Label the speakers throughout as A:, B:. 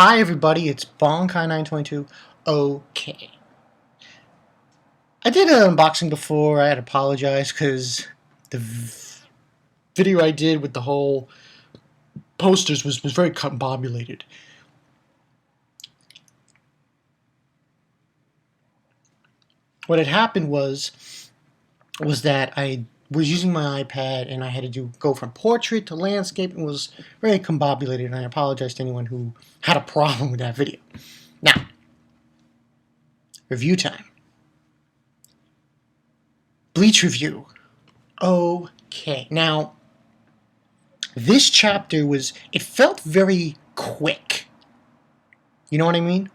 A: Hi everybody, it's Bonkai922. Okay. I did an unboxing before. I had to apologize because the video I did with the whole posters was very combobulated. What had happened was that I was using my iPad and I had to go from portrait to landscape and was very combobulated, and I apologize to anyone who had a problem with that video. Now, review time. Bleach review. Okay, now this chapter it felt very quick. You know what I mean?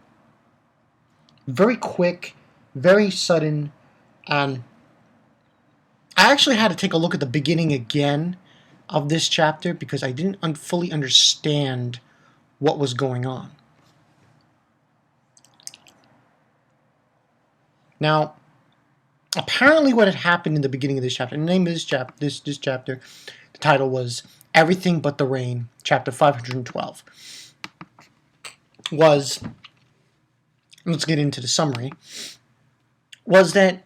A: Very quick, very sudden. I actually had to take a look at the beginning again of this chapter because I didn't fully understand what was going on. Now, apparently what had happened in the beginning of this chapter, the name of this chapter, the title was Everything But the Rain, chapter 512, was, let's get into the summary, was that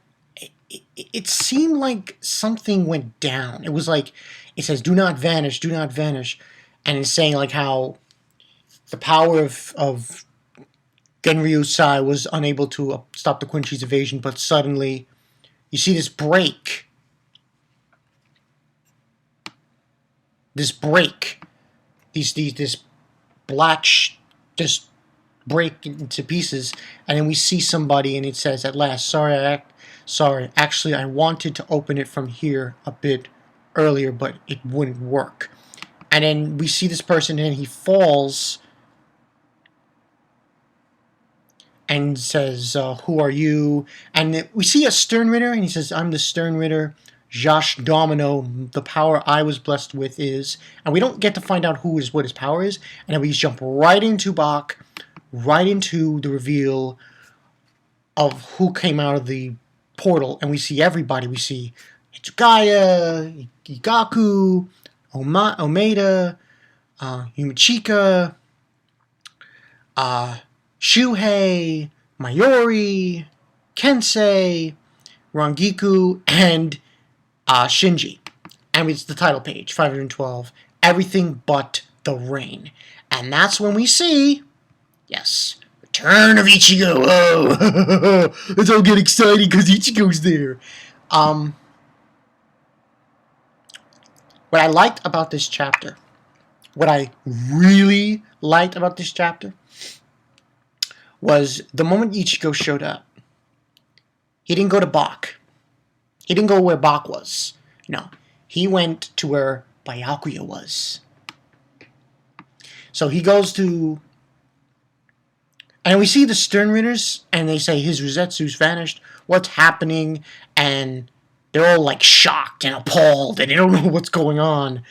A: it seemed like something went down. It was like, it says, do not vanish, and it's saying like how the power of Genryusai was unable to stop the Quincy's evasion, but suddenly you see this break. This black just break into pieces, and then we see somebody, and it says, "At last, sorry. Actually, I wanted to open it from here a bit earlier, but it wouldn't work." And then we see this person, and he falls, and says, "Who are you?" And we see a Stern Ritter, and he says, "I'm the Stern Ritter. Josh Domino, the power I was blessed with is," and we don't get to find out what his power is, and then we jump right into Bach, right into the reveal of who came out of the portal, and we see everybody. We see Hitsugaya, Igaku, Omeda, Yumichika, Shuhei, Mayuri, Kensei, Rangiku, and Shinji. And it's the title page, 512, Everything But the Rain. And that's when we see, yes, Return of Ichigo. Oh, let's all get excited because Ichigo's there. What I liked about this chapter, what I really liked about this chapter, was the moment Ichigo showed up, he didn't go to Bach. He didn't go where Bach was. No. He went to where Byakuya was. So he goes to... And we see the Stern Ritters, and they say, his Rosetsu's vanished. What's happening? And they're all, like, shocked and appalled, and they don't know what's going on.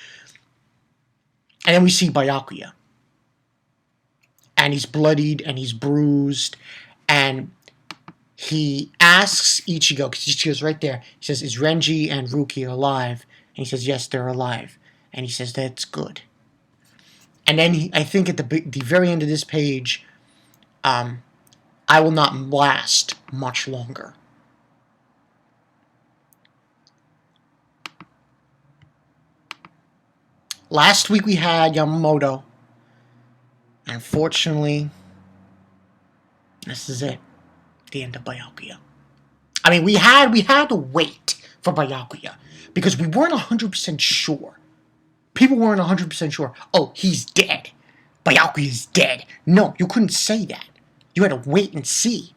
A: And then we see Byakuya. And he's bloodied, and he's bruised, and he asks Ichigo, because Ichigo's right there, he says, is Renji and Ruki alive? And he says, yes, they're alive. And he says, that's good. And then I think at the very end of this page, I will not last much longer. Last week we had Yamamoto. Unfortunately, this is it. The end of Byakuya. I mean, we had to wait for Byakuya because we weren't 100% sure. People weren't 100% sure. Oh, he's dead. Byakuya's dead. No, you couldn't say that. You had to wait and see.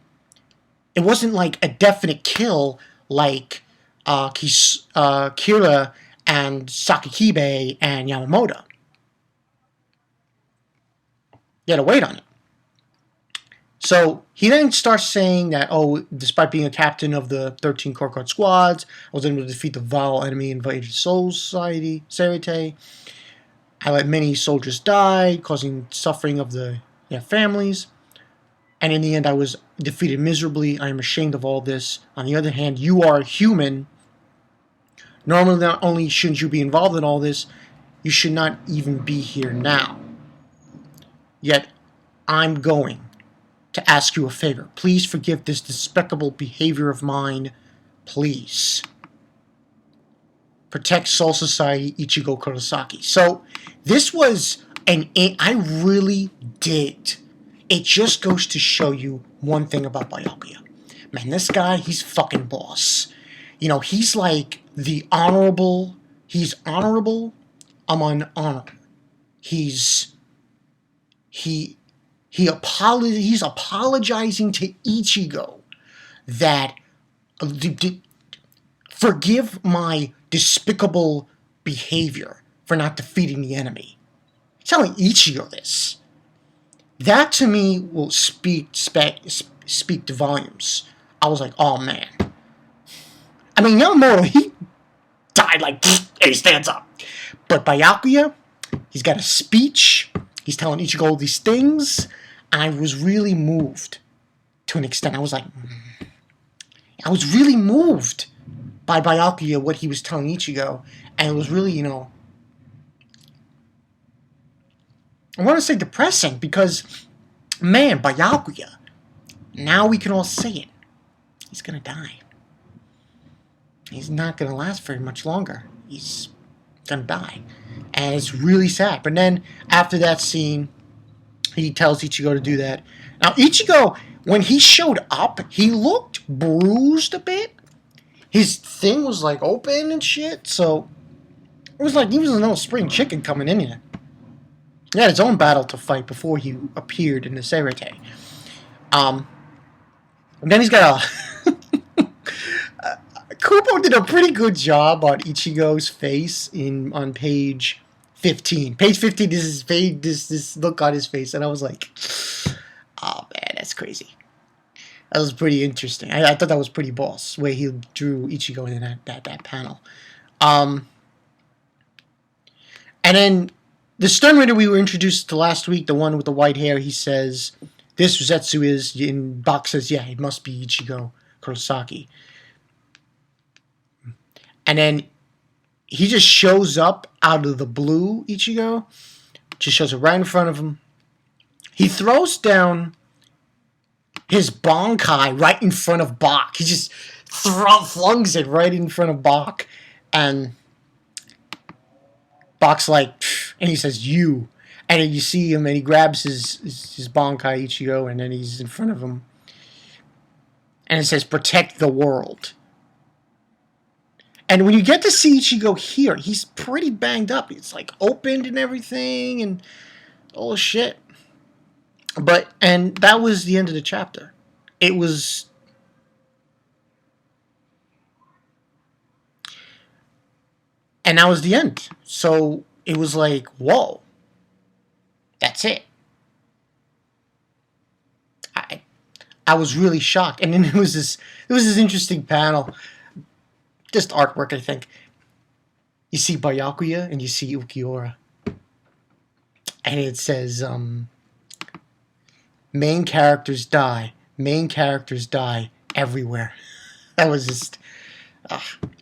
A: It wasn't like a definite kill like Kira and Sakikibe and Yamamoto. You had to wait on it. So he then starts saying that, oh, despite being a captain of the 13 core card squads, I was able to defeat the vile enemy invaded Soul Society, Serite. I let many soldiers die, causing suffering of their families. And in the end, I was defeated miserably. I am ashamed of all this. On the other hand, you are human. Normally, not only shouldn't you be involved in all this, you should not even be here now. Yet, I'm going to ask you a favor. Please forgive this despicable behavior of mine. Please. Protect Soul Society, Ichigo Kurosaki. So, this was I really did. It just goes to show you one thing about Byakuya. Man, this guy, he's fucking boss. You know, he's like the honorable. He's honorable among honor. He's apologizing to Ichigo that forgive my despicable behavior for not defeating the enemy. He's telling Ichigo this. That to me will speak to volumes. I was like, oh man. I mean, Yamamoto, he died like, and he stands up. But Byakuya, he's got a speech. He's telling Ichigo all these things. I was really moved to an extent. I was really moved by Byakuya, what he was telling Ichigo. And it was really, you know, I want to say depressing because, man, Byakuya, now we can all say it. He's going to die. He's not going to last very much longer. He's going to die. And it's really sad. But then, after that scene, he tells Ichigo to do that. Now, Ichigo, when he showed up, he looked bruised a bit. His thing was, like, open and shit. So, it was like he was a little spring chicken coming in here. He had his own battle to fight before he appeared in the Serete. And then he's got a... Kubo did a pretty good job on Ichigo's face on page 15. Page 15 is this look on his face, and I was like, oh man, that's crazy. That was pretty interesting. I thought that was pretty boss, where he drew Ichigo in that panel. And then the Stern Ritter we were introduced to last week, the one with the white hair, he says, this Zetsu is, and Bach says, yeah, it must be Ichigo Kurosaki. And then he just shows up out of the blue, Ichigo. Just shows up right in front of him. He throws down his Bankai right in front of Bach. He just flungs it right in front of Bach. And Bach's like, pfft, and he says, you. And then you see him, and he grabs his Bankai, Ichigo, and then he's in front of him. And it says, protect the world. And when you get to see Ichigo here, he's pretty banged up. It's like opened and everything and all shit. And that was the end of the chapter. It was... And that was the end. So it was like, whoa. That's it. I was really shocked. And then it was this interesting panel. Just artwork, I think. You see Byakuya and you see Ukiura. And it says, main characters die. Main characters die everywhere. That was just...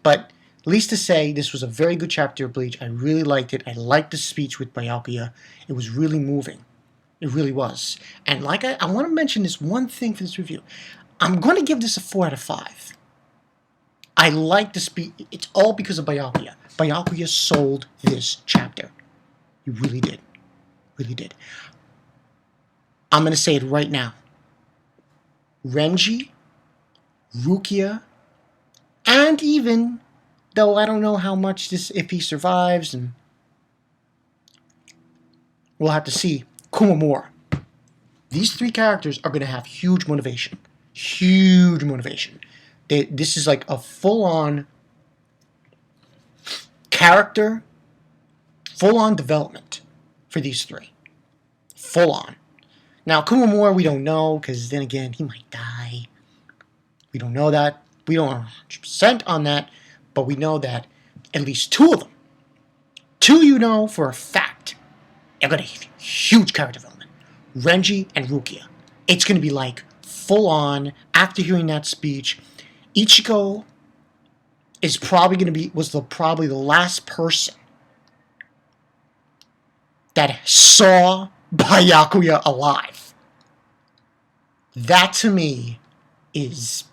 A: But, at least to say, this was a very good chapter of Bleach. I really liked it. I liked the speech with Byakuya. It was really moving. It really was. And like I want to mention this one thing for this review. I'm going to give this a 4 out of 5. I like the speech. It's all because of Byakuya. Byakuya sold this chapter. He really did. Really did. I'm going to say it right now. Renji, Rukia, and even, though I don't know how much this, if he survives, and we'll have to see, Kumamura. These 3 characters are going to have huge motivation. Huge motivation. This is like a full-on character, full-on development for these 3. Full-on. Now, Kumamura, we don't know, because then again, he might die. We don't know that. We don't know 100% on that, but we know that at least 2 of them, 2 you know for a fact, are going to have huge character development. Renji and Rukia. It's going to be like full-on, after hearing that speech, Ichigo is probably going to be, probably the last person that saw Byakuya alive. That to me is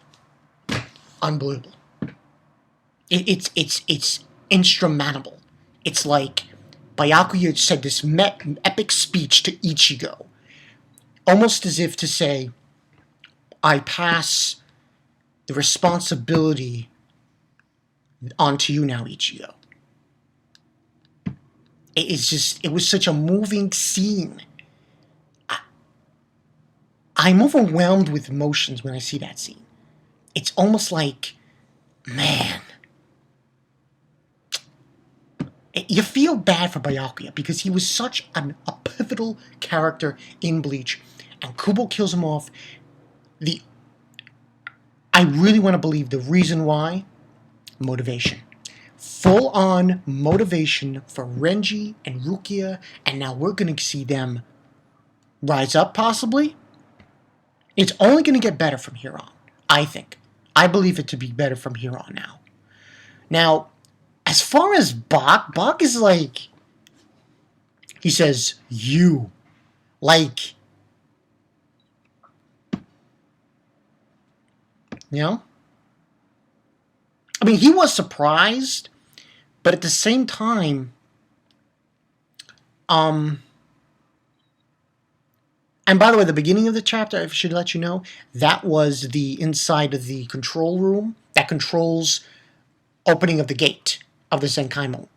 A: unbelievable. It's insurmountable. It's like Byakuya said this epic speech to Ichigo, almost as if to say, I pass the responsibility onto you now, Ichigo. It was such a moving scene. I'm overwhelmed with emotions when I see that scene. It's almost like, man, you feel bad for Byakuya because he was such a pivotal character in Bleach, and Kubo kills him off. I really want to believe the reason why, motivation. Full-on motivation for Renji and Rukia, and now we're going to see them rise up, possibly. It's only going to get better from here on, I think. I believe it to be better from here on now. Now, as far as Bach is like, he says, you. Like, you know? I mean, he was surprised, but at the same time, and by the way, the beginning of the chapter, I should let you know, that was the inside of the control room that controls opening of the gate of the Senkaimon.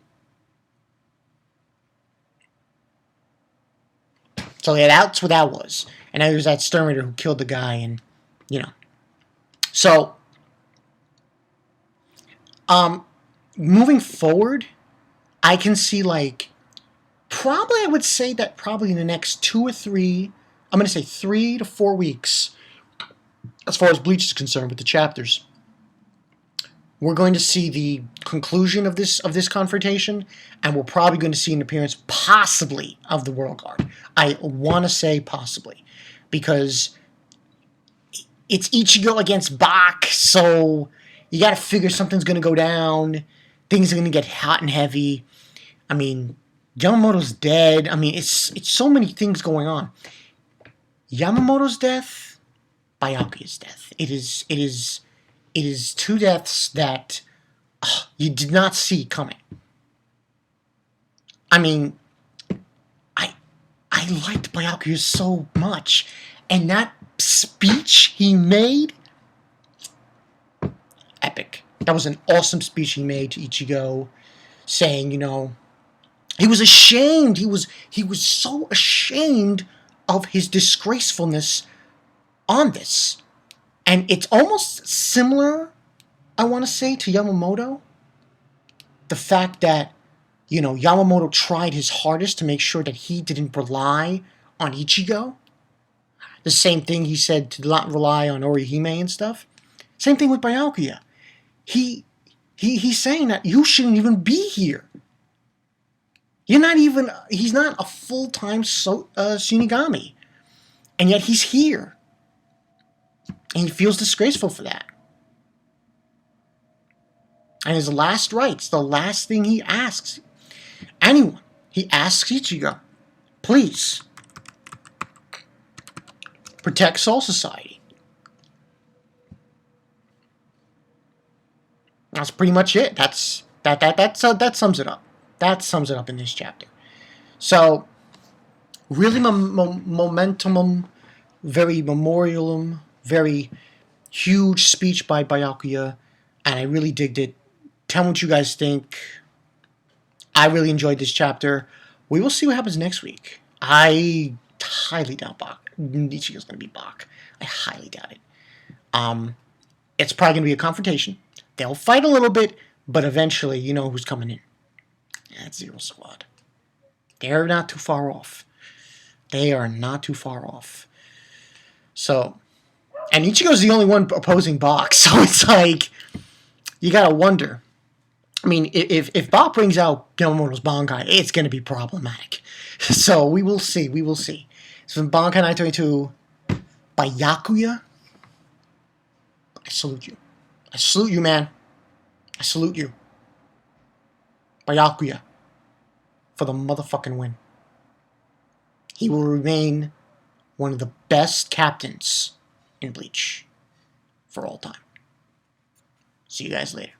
A: So yeah, that's what that was. And there was that Exterminator who killed the guy, and, you know. So, moving forward, I can see, like, probably I would say that probably in the next 2 or 3, I'm going to say 3 to 4 weeks, as far as Bleach is concerned with the chapters, we're going to see the conclusion of this confrontation, and we're probably going to see an appearance, possibly, of the World Guard. I want to say possibly, because it's Ichigo against Bach, so you got to figure something's going to go down. Things are going to get hot and heavy. I mean, Yamamoto's dead. I mean, it's so many things going on. Yamamoto's death, Byakuya'S death. It is 2 deaths that you did not see coming. I mean, I liked Byakuya so much, and that speech he made, epic. That was an awesome speech he made to Ichigo, saying, you know, he was ashamed. He was so ashamed of his disgracefulness on this. And it's almost similar, I want to say, to Yamamoto. The fact that, you know, Yamamoto tried his hardest to make sure that he didn't rely on Ichigo. The same thing he said to not rely on Orihime and stuff. Same thing with Byakuya. He's saying that you shouldn't even be here. He's not a full-time Shinigami. And yet he's here. And he feels disgraceful for that. And his last rites, the last thing he asks anyone, he asks Ichigo, please, protect Soul Society. That's pretty much it. That sums it up. That sums it up in this chapter. So, really momentum, very memorialum, very huge speech by Byakuya, and I really digged it. Tell me what you guys think. I really enjoyed this chapter. We will see what happens next week. I highly doubt Ichigo's going to be Bach. I highly doubt it. It's probably going to be a confrontation. They'll fight a little bit, but eventually, you know who's coming in. That's Zero Squad. They're not too far off. They are not too far off. So, and Ichigo's the only one opposing Bach, so it's like, you gotta wonder. I mean, if Bach brings out Yamamoto's Bankai, it's gonna be problematic. So, we will see. So, from Bankai 922, Byakuya, I salute you. I salute you, man. I salute you. Byakuya, for the motherfucking win. He will remain one of the best captains in Bleach for all time. See you guys later.